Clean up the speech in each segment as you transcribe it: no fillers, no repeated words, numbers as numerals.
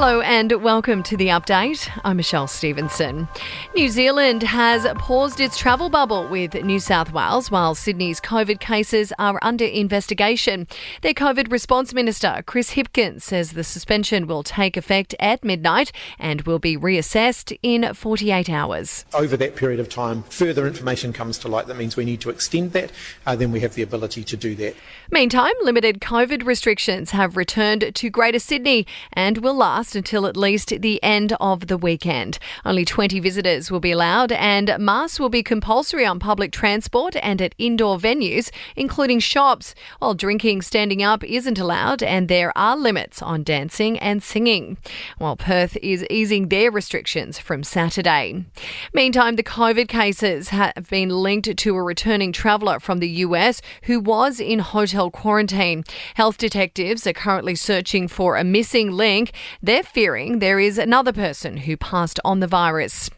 Hello and welcome to The Update. I'm Michelle Stevenson. New Zealand has paused its travel bubble with New South Wales while Sydney's COVID cases are under investigation. Their COVID response minister, Chris Hipkins, says the suspension will take effect at midnight and will be reassessed in 48 hours. Over that period of time, further information comes to light that means we need to extend that, then we have the ability to do that. Meantime, limited COVID restrictions have returned to Greater Sydney and will last until at least the end of the weekend. Only 20 visitors will be allowed and masks will be compulsory on public transport and at indoor venues, including shops, while drinking standing up isn't allowed and there are limits on dancing and singing, while Perth is easing their restrictions from Saturday. Meantime, the COVID cases have been linked to a returning traveller from the US who was in hotel quarantine. Health detectives are currently searching for a missing link. They're fearing there is another person who passed on the virus.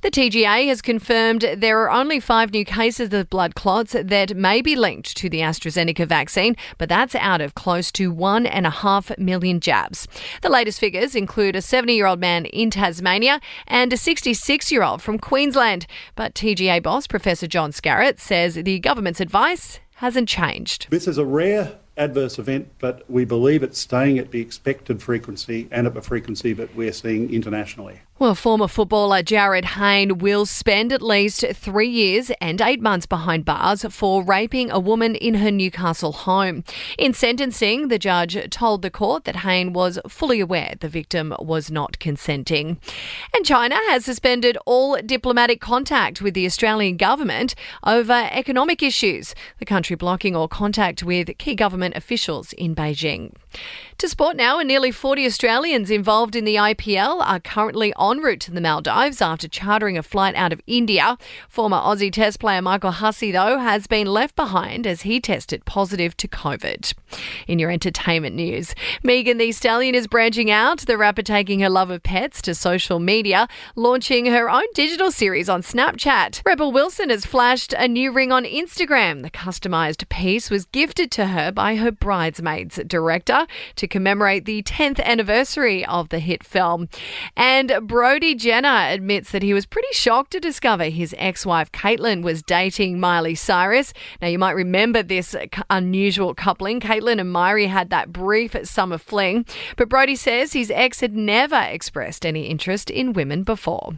The TGA has confirmed there are only 5 new cases of blood clots that may be linked to the AstraZeneca vaccine, but that's out of close to 1.5 million jabs. The latest figures include a 70-year-old man in Tasmania and a 66-year-old from Queensland. But TGA boss Professor John Scarrett says the government's advice hasn't changed. This is a rare adverse event, but we believe it's staying at the expected frequency and at the frequency that we're seeing internationally. Well, former footballer Jarryd Hayne will spend at least 3 years and 8 months behind bars for raping a woman in her Newcastle home. In sentencing, the judge told the court that Hayne was fully aware the victim was not consenting. And China has suspended all diplomatic contact with the Australian government over economic issues, the country blocking all contact with key government officials in Beijing. To sport now, and nearly 40 Australians involved in the IPL are currently en route to the Maldives after chartering a flight out of India. Former Aussie Test player Michael Hussey, though, has been left behind as he tested positive to COVID. In your entertainment news, Megan Thee Stallion is branching out, the rapper taking her love of pets to social media, launching her own digital series on Snapchat. Rebel Wilson has flashed a new ring on Instagram. The customised piece was gifted to her by her bridesmaids director to commemorate the 10th anniversary of the hit film. And Brody Jenner admits that he was pretty shocked to discover his ex-wife Caitlyn was dating Miley Cyrus. Now, you might remember this unusual coupling. Caitlyn and Miley had that brief summer fling, but Brody says his ex had never expressed any interest in women before.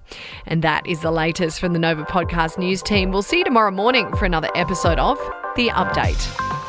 And that is the latest from the Nova Podcast News team. We'll see you tomorrow morning for another episode of The Update.